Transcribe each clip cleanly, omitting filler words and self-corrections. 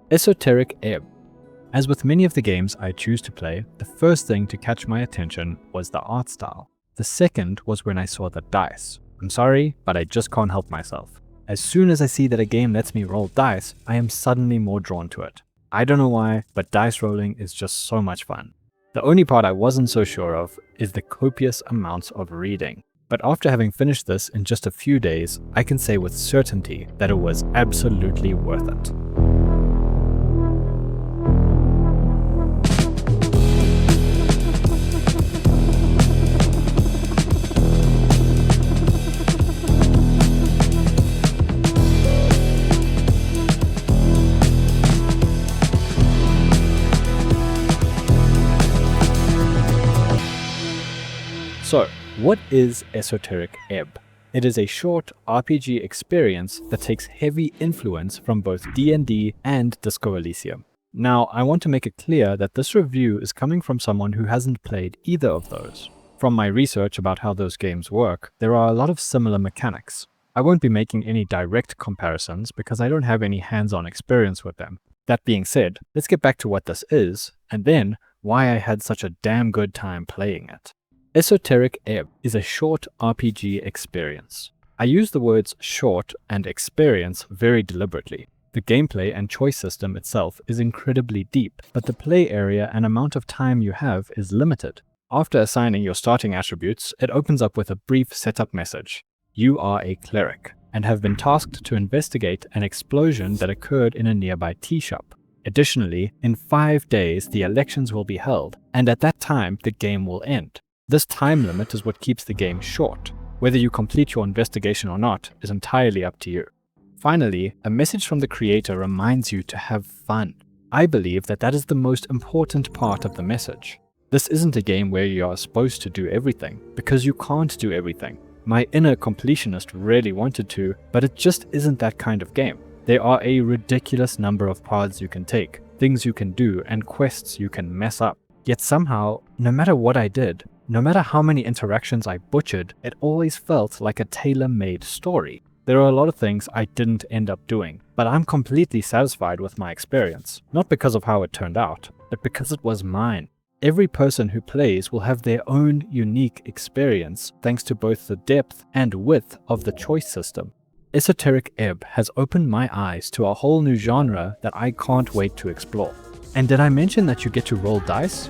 Esoteric Ebb. As with many of the games I choose to play, the first thing to catch my attention was the art style. The second was when I saw the dice. I'm sorry, but I just can't help myself. As soon as I see that a game lets me roll dice, I am suddenly more drawn to it. I don't know why, but dice rolling is just so much fun. The only part I wasn't so sure of is the copious amounts of reading. But after having finished this in just a few days, I can say with certainty that it was absolutely worth it. So, what is Esoteric Ebb? It is a short RPG experience that takes heavy influence from both D&D and Disco Elysium. Now, I want to make it clear that this review is coming from someone who hasn't played either of those. From my research about how those games work, there are a lot of similar mechanics. I won't be making any direct comparisons because I don't have any hands-on experience with them. That being said, let's get back to what this is, and then why I had such a damn good time playing it. Esoteric Ebb is a short RPG experience. I use the words short and experience very deliberately. The gameplay and choice system itself is incredibly deep, but the play area and amount of time you have is limited. After assigning your starting attributes, it opens up with a brief setup message. You are a cleric, and have been tasked to investigate an explosion that occurred in a nearby tea shop. Additionally, in 5 days the elections will be held, and at that time the game will end. This time limit is what keeps the game short. Whether you complete your investigation or not is entirely up to you. Finally, a message from the creator reminds you to have fun. I believe that is the most important part of the message. This isn't a game where you are supposed to do everything, because you can't do everything. My inner completionist really wanted to, but it just isn't that kind of game. There are a ridiculous number of paths you can take, things you can do, and quests you can mess up. Yet somehow, no matter what I did, no matter how many interactions I butchered, it always felt like a tailor-made story. There are a lot of things I didn't end up doing, but I'm completely satisfied with my experience, not because of how it turned out, but because it was mine. Every person who plays will have their own unique experience thanks to both the depth and width of the choice system. Esoteric Ebb has opened my eyes to a whole new genre that I can't wait to explore. And did I mention that you get to roll dice?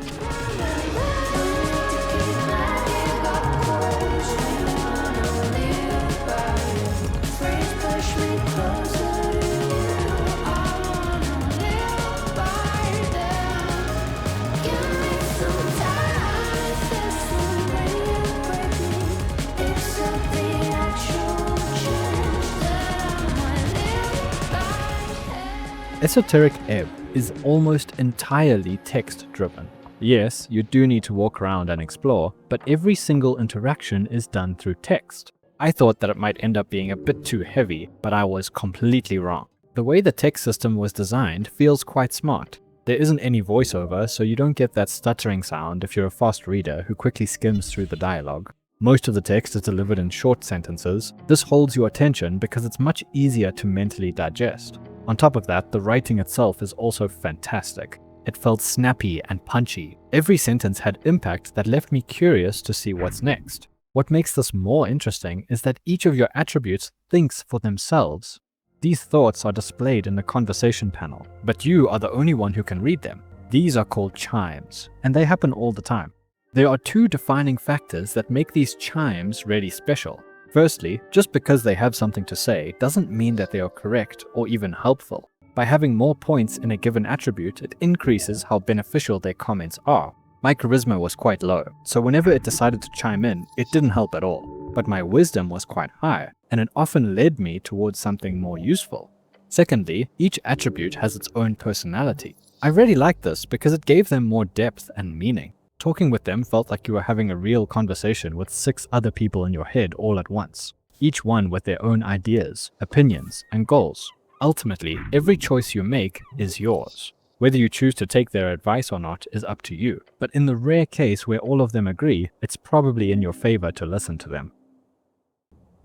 Esoteric Ebb is almost entirely text-driven. Yes, you do need to walk around and explore, but every single interaction is done through text. I thought that it might end up being a bit too heavy, but I was completely wrong. The way the text system was designed feels quite smart. There isn't any voiceover, so you don't get that stuttering sound if you're a fast reader who quickly skims through the dialogue. Most of the text is delivered in short sentences. This holds your attention because it's much easier to mentally digest. On top of that, the writing itself is also fantastic. It felt snappy and punchy. Every sentence had impact that left me curious to see what's next. What makes this more interesting is that each of your attributes thinks for themselves. These thoughts are displayed in the conversation panel, but you are the only one who can read them. These are called chimes, and they happen all the time. There are two defining factors that make these chimes really special. Firstly, just because they have something to say doesn't mean that they are correct or even helpful. By having more points in a given attribute, it increases how beneficial their comments are. My charisma was quite low, so whenever it decided to chime in, it didn't help at all. But my wisdom was quite high, and it often led me towards something more useful. Secondly, each attribute has its own personality. I really liked this because it gave them more depth and meaning. Talking with them felt like you were having a real conversation with 6 other people in your head all at once, each one with their own ideas, opinions, and goals. Ultimately, every choice you make is yours. Whether you choose to take their advice or not is up to you, but in the rare case where all of them agree, it's probably in your favor to listen to them.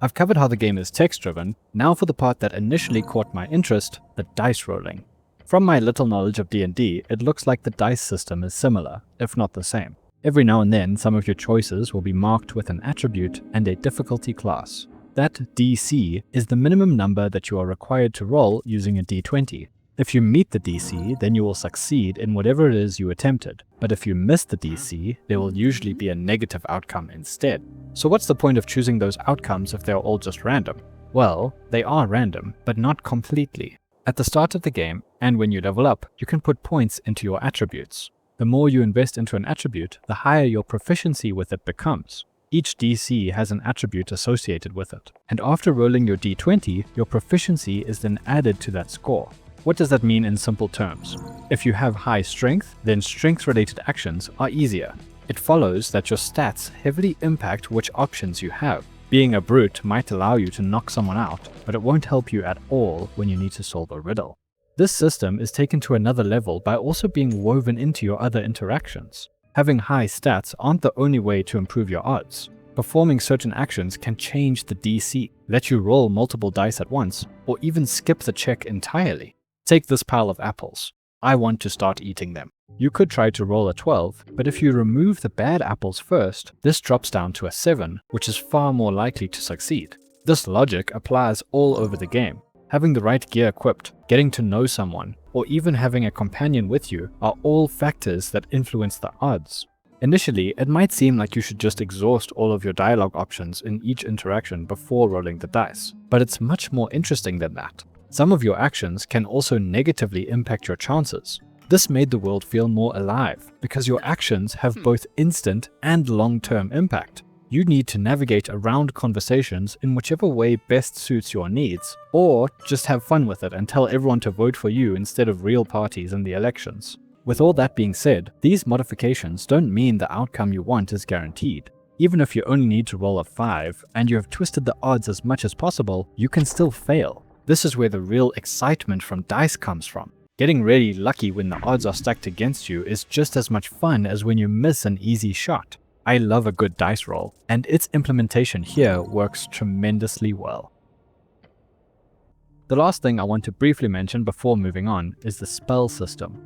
I've covered how the game is text-driven, now for the part that initially caught my interest, the dice rolling. From my little knowledge of D&D, it looks like the dice system is similar, if not the same. Every now and then, some of your choices will be marked with an attribute and a difficulty class. That DC is the minimum number that you are required to roll using a D20. If you meet the DC, then you will succeed in whatever it is you attempted. But if you miss the DC, there will usually be a negative outcome instead. So what's the point of choosing those outcomes if they're all just random? Well, they are random, but not completely. At the start of the game, and when you level up, you can put points into your attributes. The more you invest into an attribute, the higher your proficiency with it becomes. Each DC has an attribute associated with it, and after rolling your D20, your proficiency is then added to that score. What does that mean in simple terms? If you have high strength, then strength-related actions are easier. It follows that your stats heavily impact which options you have. Being a brute might allow you to knock someone out, but it won't help you at all when you need to solve a riddle. This system is taken to another level by also being woven into your other interactions. Having high stats aren't the only way to improve your odds. Performing certain actions can change the DC, let you roll multiple dice at once, or even skip the check entirely. Take this pile of apples. I want to start eating them. You could try to roll a 12, but if you remove the bad apples first, this drops down to a 7, which is far more likely to succeed. This logic applies all over the game. Having the right gear equipped, getting to know someone, or even having a companion with you are all factors that influence the odds. Initially, it might seem like you should just exhaust all of your dialogue options in each interaction before rolling the dice, but it's much more interesting than that. Some of your actions can also negatively impact your chances. This made the world feel more alive, because your actions have both instant and long-term impact. You need to navigate around conversations in whichever way best suits your needs, or just have fun with it and tell everyone to vote for you instead of real parties in the elections. With all that being said, these modifications don't mean the outcome you want is guaranteed. Even if you only need to roll a 5 and you have twisted the odds as much as possible, you can still fail. This is where the real excitement from dice comes from. Getting really lucky when the odds are stacked against you is just as much fun as when you miss an easy shot. I love a good dice roll, and its implementation here works tremendously well. The last thing I want to briefly mention before moving on is the spell system.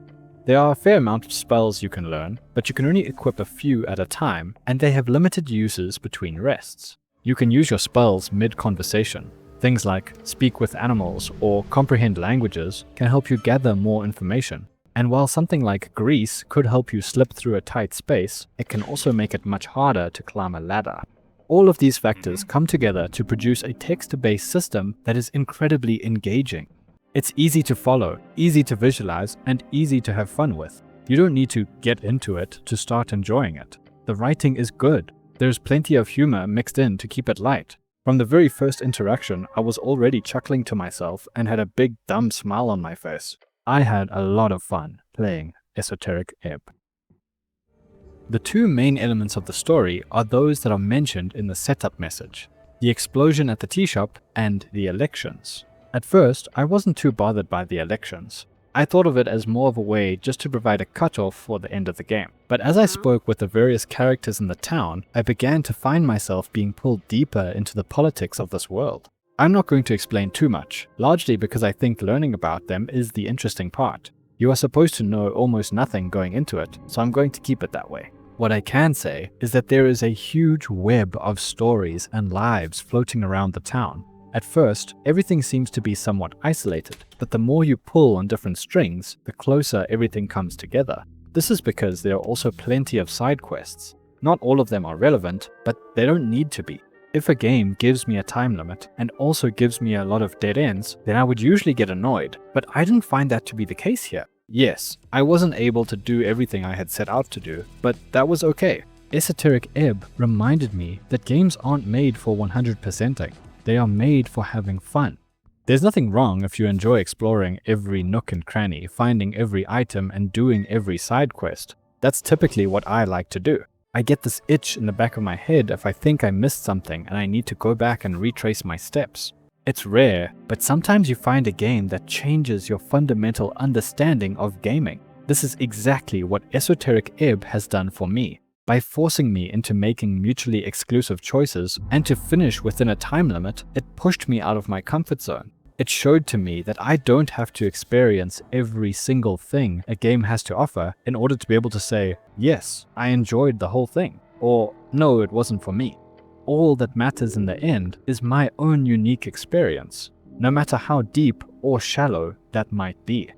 There are a fair amount of spells you can learn, but you can only equip a few at a time, and they have limited uses between rests. You can use your spells mid-conversation. Things like speak with animals or comprehend languages can help you gather more information. And while something like grease could help you slip through a tight space, it can also make it much harder to climb a ladder. All of these factors come together to produce a text-based system that is incredibly engaging. It's easy to follow, easy to visualize, and easy to have fun with. You don't need to get into it to start enjoying it. The writing is good. There's plenty of humor mixed in to keep it light. From the very first interaction, I was already chuckling to myself and had a big dumb smile on my face. I had a lot of fun playing Esoteric Ebb. The two main elements of the story are those that are mentioned in the setup message: the explosion at the tea shop and the elections. At first, I wasn't too bothered by the elections. I thought of it as more of a way just to provide a cutoff for the end of the game. But as I spoke with the various characters in the town, I began to find myself being pulled deeper into the politics of this world. I'm not going to explain too much, largely because I think learning about them is the interesting part. You are supposed to know almost nothing going into it, so I'm going to keep it that way. What I can say is that there is a huge web of stories and lives floating around the town. At first, everything seems to be somewhat isolated, but the more you pull on different strings, the closer everything comes together. This is because there are also plenty of side quests. Not all of them are relevant, but they don't need to be. If a game gives me a time limit and also gives me a lot of dead ends, then I would usually get annoyed, but I didn't find that to be the case here. Yes, I wasn't able to do everything I had set out to do, but that was okay. Esoteric Ebb reminded me that games aren't made for 100%ing. They are made for having fun. There's nothing wrong if you enjoy exploring every nook and cranny, finding every item and doing every side quest. That's typically what I like to do. I get this itch in the back of my head if I think I missed something and I need to go back and retrace my steps. It's rare, but sometimes you find a game that changes your fundamental understanding of gaming. This is exactly what Esoteric Ebb has done for me. By forcing me into making mutually exclusive choices and to finish within a time limit, it pushed me out of my comfort zone. It showed to me that I don't have to experience every single thing a game has to offer in order to be able to say, yes, I enjoyed the whole thing, or no, it wasn't for me. All that matters in the end is my own unique experience, no matter how deep or shallow that might be.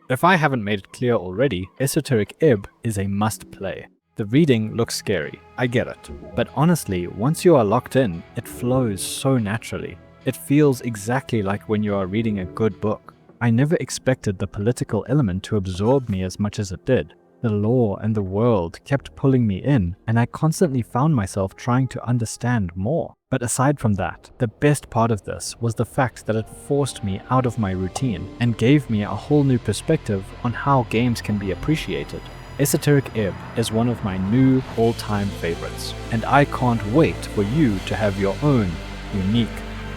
If I haven't made it clear already, Esoteric Ebb is a must-play. The reading looks scary, I get it, but honestly, once you are locked in, it flows so naturally. It feels exactly like when you are reading a good book. I never expected the political element to absorb me as much as it did. The lore and the world kept pulling me in, and I constantly found myself trying to understand more. But aside from that, the best part of this was the fact that it forced me out of my routine and gave me a whole new perspective on how games can be appreciated. Esoteric Ebb is one of my new all-time favorites, and I can't wait for you to have your own unique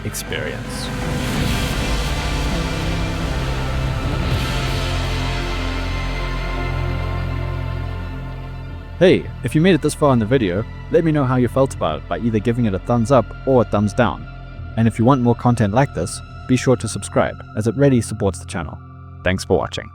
experience. Hey, if you made it this far in the video, let me know how you felt about it by either giving it a thumbs up or a thumbs down. And if you want more content like this, be sure to subscribe, as it really supports the channel. Thanks for watching.